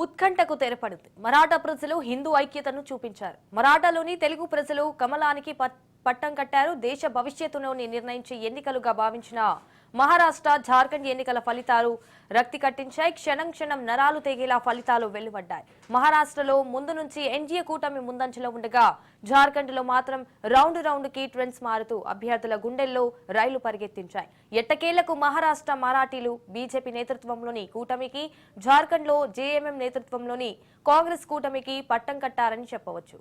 ఉత్కంఠకు తెరపడింది. మరాఠా ప్రజలు హిందూ ఐక్యతను చూపించారు. మరాఠాలోని తెలుగు ప్రజలు కమలానికి పట్టం కట్టారు. దేశ భవిష్యత్తును నిర్ణయించే ఎన్నికలుగా భావించిన మహారాష్ట్ర, జార్ఖండ్ ఎన్నికల ఫలితాలు రక్తి కట్టించాయి. క్షణం క్షణం నరాలు తెగేలా ఫలితాలు వెలువడ్డాయి. మహారాష్ట్రలో ముందు నుంచి ఎన్డీఏ కూటమి ముందంజలో ఉండగా, జార్ఖండ్లో మాత్రం రౌండ్ కి ట్రెండ్స్ మారుతూ అభ్యర్థుల గుండెల్లో రైలు పరిగెత్తించాయి. ఎట్టకేలకు మహారాష్ట్ర మరాఠీలు బీజేపీ నేతృత్వంలోని కూటమికి, జార్ఖండ్లో జేఎంఎం నేతృత్వంలోని కాంగ్రెస్ కూటమికి పట్టం కట్టారని చెప్పవచ్చు.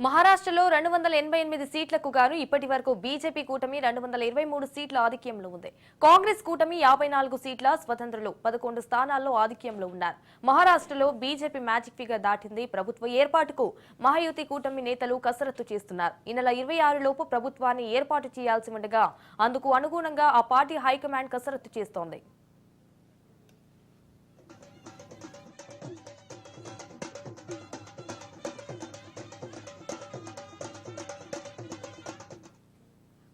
మహారాష్ట్రలో 288 సీట్లకు గాను ఇప్పటి వరకు బీజేపీ కూటమి 223 సీట్ల ఆధిక్యంలో ఉంది. కాంగ్రెస్ కూటమి 54 సీట్ల, స్వతంత్రులు 11 స్థానాల్లో ఆధిక్యంలో ఉన్నారు. మహారాష్ట్రలో బీజేపీ మ్యాజిక్ ఫిగర్ దాటింది. ప్రభుత్వ ఏర్పాటుకు మహాయుతి కూటమి నేతలు కసరత్తు చేస్తున్నారు. ఈ నెల 26 లోపు ప్రభుత్వాన్ని ఏర్పాటు చేయాల్సి ఉండగా, అందుకు అనుగుణంగా ఆ పార్టీ హైకమాండ్ కసరత్తు చేస్తోంది.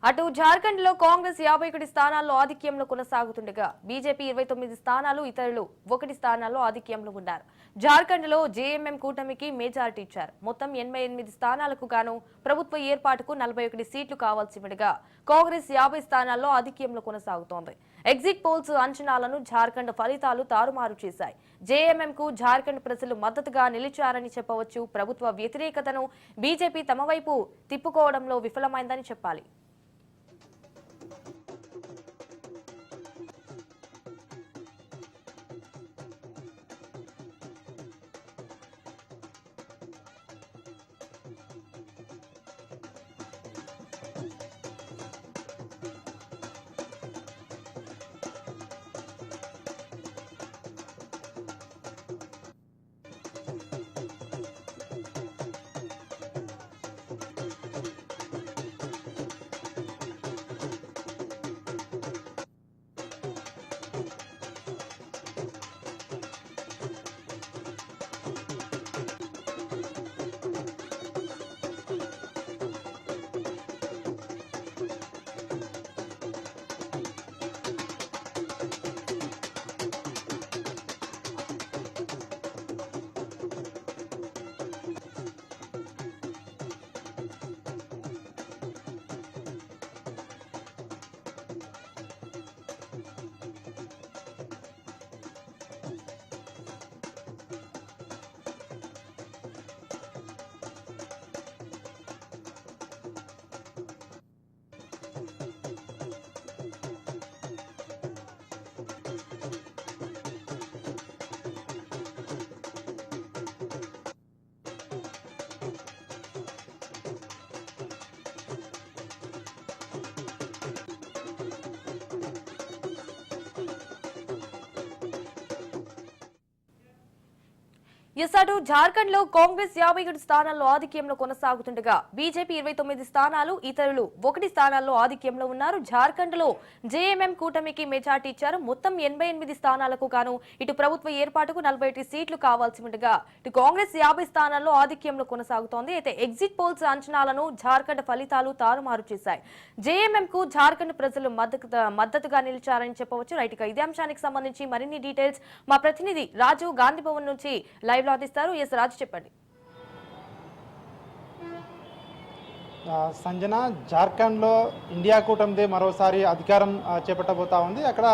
అటు జార్ఖండ్ లో కాంగ్రెస్ 51 స్థానాల్లో ఆధిక్యంలో కొనసాగుతుండగా, బీజేపీ 29 స్థానాలు, ఇతరులు 1 స్థానాల్లో ఆధిక్యంలో ఉన్నారు. జార్ఖండ్ లో జేఎంఎం కూటమికి మెజారిటీ ఇచ్చారు. మొత్తం 88 స్థానాలకు గాను ప్రభుత్వ ఏర్పాటుకు 41 సీట్లు కావాల్సి ఉండగా, కాంగ్రెస్ 50 స్థానాల్లో ఆధిక్యంలో కొనసాగుతోంది. ఎగ్జిట్ పోల్స్ అంచనాలను జార్ఖండ్ ఫలితాలు తారుమారు చేశాయి. జేఎంఎం కు జార్ఖండ్ ప్రజలు మద్దతుగా నిలిచారని చెప్పవచ్చు. ప్రభుత్వ వ్యతిరేకతను బీజేపీ తమ వైపు తిప్పుకోవడంలో విఫలమైందని చెప్పాలి. అటు జార్ఖండ్ లో కాంగ్రెస్ 57 స్థానాల్లో ఆధిక్యంలో కొనసాగుతుండగా, బీజేపీ 29 స్థానాలు, ఇతరులు 1 స్థానాల్లో ఆధిక్యంలో ఉన్నారు. జార్ఖండ్ లో జేఎంఎం కూటమికి మెజార్టీ ఇచ్చారు. మొత్తం 88 స్థానాలకు గాను ఇటు ప్రభుత్వ ఏర్పాటుకు 41 సీట్లు కావాల్సి ఉండగా, ఇటు కాంగ్రెస్ 50 స్థానాల్లో ఆధిక్యంలో కొనసాగుతోంది. అయితే ఎగ్జిట్ పోల్స్ అంచనాలను జార్ఖండ్ ఫలితాలు తారుమారు చేశాయి. జేఎంఎం కు జార్ఖండ్ ప్రజలు మద్దతుగా నిలిచారని చెప్పవచ్చు. రైట్, ఇదే అంశానికి సంబంధించి మరిన్ని డీటెయిల్స్ మా ప్రతినిధి రాజు గాంధీ భవన్ నుంచి లైవ్ అందిస్తారు. ఎస్ రాజు, చెప్పండి. సంజన, జార్ఖండ్లో ఇండియా కూటమిదే మరోసారి అధికారం చేపట్టబోతా ఉంది. అక్కడ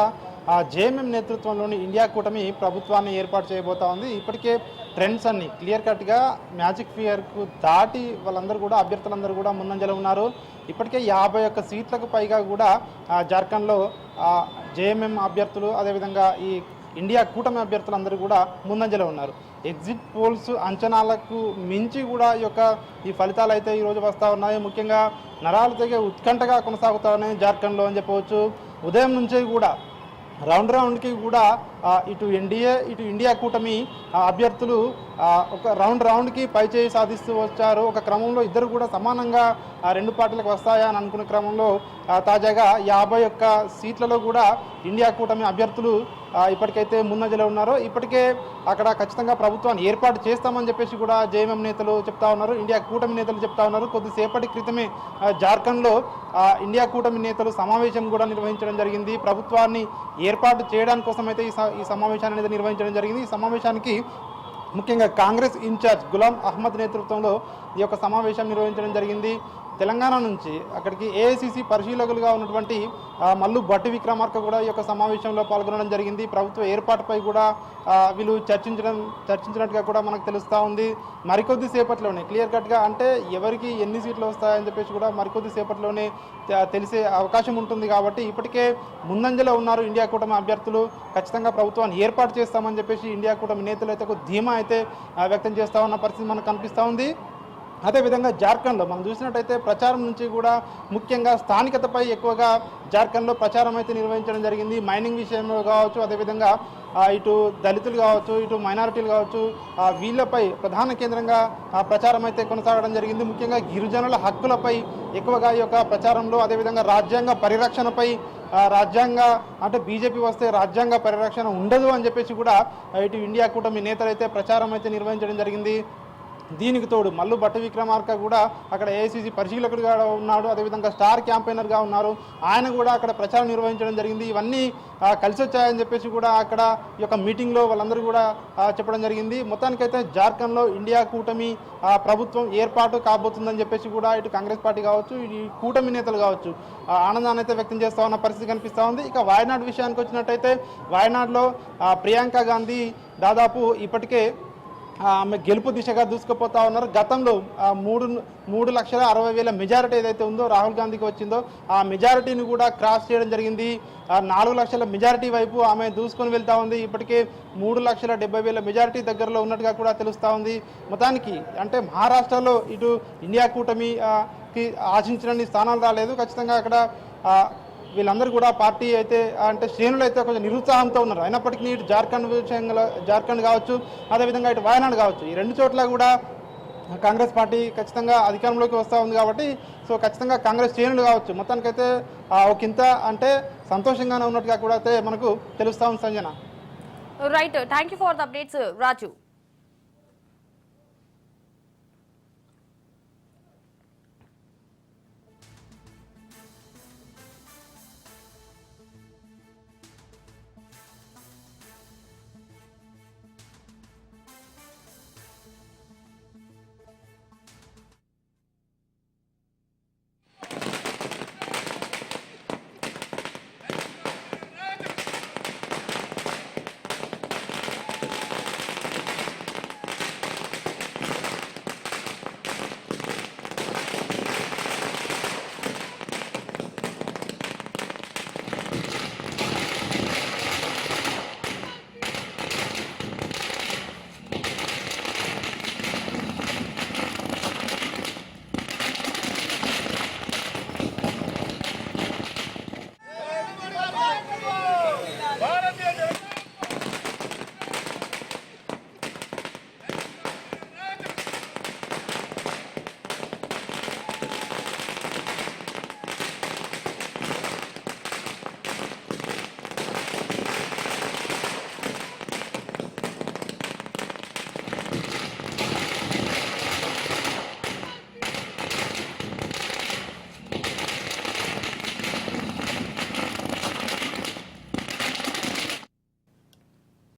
జేఎంఎం నేతృత్వంలోని ఇండియా కూటమి ప్రభుత్వాన్ని ఏర్పాటు చేయబోతా ఉంది. ఇప్పటికే ట్రెండ్స్ అన్ని క్లియర్ కట్గా మ్యాజిక్ ఫిగర్కు దాటి వాళ్ళందరూ కూడా, అభ్యర్థులందరూ కూడా ముందంజలో ఉన్నారు. ఇప్పటికే 51 సీట్లకు పైగా కూడా జార్ఖండ్లో జేఎంఎం అభ్యర్థులు, అదేవిధంగా ఈ ఇండియా కూటమి అభ్యర్థులందరూ కూడా ముందంజలో ఉన్నారు. ఎగ్జిట్ పోల్స్ అంచనాలకు మించి కూడా ఈ ఫలితాలు అయితే ఈరోజు వస్తూ ఉన్నాయి. ముఖ్యంగా నరాలు తెగే ఉత్కంఠగా కొనసాగుతా ఉన్నాయి జార్ఖండ్లో అని చెప్పవచ్చు. ఉదయం నుంచి కూడా రౌండ్కి కూడా ఇటు ఎన్డీఏ ఇటు ఇండియా కూటమి అభ్యర్థులు ఒక రౌండ్కి పైచేయి సాధిస్తూ వచ్చారు. ఒక క్రమంలో ఇద్దరు కూడా సమానంగా రెండు పార్టీలకు వస్తాయా అని అనుకునే క్రమంలో తాజాగా 51 సీట్లలో కూడా ఇండియా కూటమి అభ్యర్థులు ఇప్పటికైతే ముందంజలో ఉన్నారు. ఇప్పటికే అక్కడ ఖచ్చితంగా ప్రభుత్వాన్ని ఏర్పాటు చేస్తామని చెప్పేసి కూడా జేఎంఎం నేతలు చెప్తా ఉన్నారు, ఇండియా కూటమి నేతలు చెప్తా ఉన్నారు. కొద్దిసేపటి క్రితమే జార్ఖండ్లో ఇండియా కూటమి నేతలు సమావేశం కూడా నిర్వహించడం జరిగింది. ప్రభుత్వాన్ని ఏర్పాటు చేయడానికి కోసం అయితే ఈ సమావేశాన్ని అనేది నిర్వహించడం జరిగింది. ఈ సమావేశానికి ముఖ్యంగా కాంగ్రెస్ ఇన్ఛార్జ్ గులాం అహ్మద్ నేతృత్వంలో ఈ యొక్క సమావేశం నిర్వహించడం జరిగింది. తెలంగాణ నుంచి అక్కడికి ఏఐసిసి పరిశీలకులుగా ఉన్నటువంటి మల్లు భట్టి విక్రమార్క కూడా ఈ యొక్క సమావేశంలో పాల్గొనడం జరిగింది. ప్రభుత్వ ఏర్పాటుపై కూడా వీళ్ళు చర్చించినట్టుగా కూడా మనకు తెలుస్తూ ఉంది. మరికొద్ది సేపట్లోనే క్లియర్ కట్గా అంటే ఎవరికి ఎన్ని సీట్లు వస్తాయని చెప్పేసి కూడా మరికొద్ది సేపట్లోనే తెలిసే అవకాశం ఉంటుంది. కాబట్టి ఇప్పటికే ముందంజలో ఉన్నారు ఇండియా కూటమి అభ్యర్థులు. ఖచ్చితంగా ప్రభుత్వాన్ని ఏర్పాటు చేస్తామని చెప్పేసి ఇండియా కూటమి నేతలు అయితే ఒక ధీమా అయితే వ్యక్తం చేస్తూ ఉన్న పరిస్థితి మనకు కనిపిస్తూ ఉంది. అదేవిధంగా జార్ఖండ్లో మనం చూసినట్టయితే ప్రచారం నుంచి కూడా ముఖ్యంగా స్థానికతపై ఎక్కువగా జార్ఖండ్లో ప్రచారం అయితే నిర్వహించడం జరిగింది. మైనింగ్ విషయంలో కావచ్చు, అదేవిధంగా ఇటు దళితులు కావచ్చు, ఇటు మైనారిటీలు కావచ్చు, వీళ్ళపై ప్రధాన కేంద్రంగా ప్రచారం అయితే కొనసాగడం జరిగింది. ముఖ్యంగా గిరిజనుల హక్కులపై ఎక్కువగా ఈ యొక్క ప్రచారంలో, అదేవిధంగా రాజ్యాంగ పరిరక్షణపై అంటే బీజేపీ వస్తే రాజ్యాంగ పరిరక్షణ ఉండదు అని చెప్పేసి కూడా ఇటు ఇండియా కూటమి నేతలు అయితే ప్రచారం అయితే నిర్వహించడం జరిగింది. దీనికి తోడు మల్లు భట్టి విక్రమార్క కూడా అక్కడ ఏఐసిసి పరిశీలకుడిగా ఉన్నాడు, అదేవిధంగా స్టార్ క్యాంపెయినర్గా ఉన్నారు. ఆయన కూడా అక్కడ ప్రచారం నిర్వహించడం జరిగింది. ఇవన్నీ కలిసి వచ్చాయని చెప్పేసి కూడా అక్కడ ఈ యొక్క మీటింగ్లో వాళ్ళందరూ కూడా చెప్పడం జరిగింది. మొత్తానికైతే జార్ఖండ్లో ఇండియా కూటమి ప్రభుత్వం ఏర్పాటు కాబోతుందని చెప్పేసి కూడా ఇటు కాంగ్రెస్ పార్టీ కావచ్చు, ఈ కూటమి నేతలు కావచ్చు ఆనందాన్ని అయితే వ్యక్తం చేస్తూ ఉన్న పరిస్థితి కనిపిస్తూ ఉంది. ఇక వాయనాడ్ విషయానికి వచ్చినట్టయితే వాయనాడ్లో ప్రియాంక గాంధీ దాదాపు ఇప్పటికే ఆమె గెలుపు దిశగా దూసుకుపోతా ఉన్నారు. గతంలో 3,60,000 మెజారిటీ ఏదైతే ఉందో రాహుల్ గాంధీకి వచ్చిందో ఆ మెజారిటీని కూడా క్రాస్ చేయడం జరిగింది. 4 లక్షల మెజారిటీ వైపు ఆమె దూసుకొని వెళ్తా ఉంది. ఇప్పటికే 3,70,000 మెజారిటీ దగ్గరలో ఉన్నట్టుగా కూడా తెలుస్తూ ఉంది. మొత్తానికి అంటే మహారాష్ట్రలో ఇటు ఇండియా కూటమికి ఆశించినన్ని స్థానాలు రాలేదు. ఖచ్చితంగా అక్కడ వీళ్ళందరూ కూడా పార్టీ అయితే అంటే శ్రేణులు అయితే కొంచెం నిరుత్సాహంతో ఉన్నారు. అయినప్పటికీ ఇటు జార్ఖండ్ కావచ్చు, అదేవిధంగా ఇటు వాయనాడ్ కావచ్చు, ఈ రెండు చోట్ల కూడా కాంగ్రెస్ పార్టీ ఖచ్చితంగా అధికారంలోకి వస్తూ ఉంది. కాబట్టి సో ఖచ్చితంగా కాంగ్రెస్ శ్రేణులు కావచ్చు మొత్తానికైతే ఒకంత అంటే సంతోషంగానే ఉన్నట్టుగా కూడా అయితే మనకు తెలుస్తూ ఉంది. Sanjana, right, thank you for the updates Raju.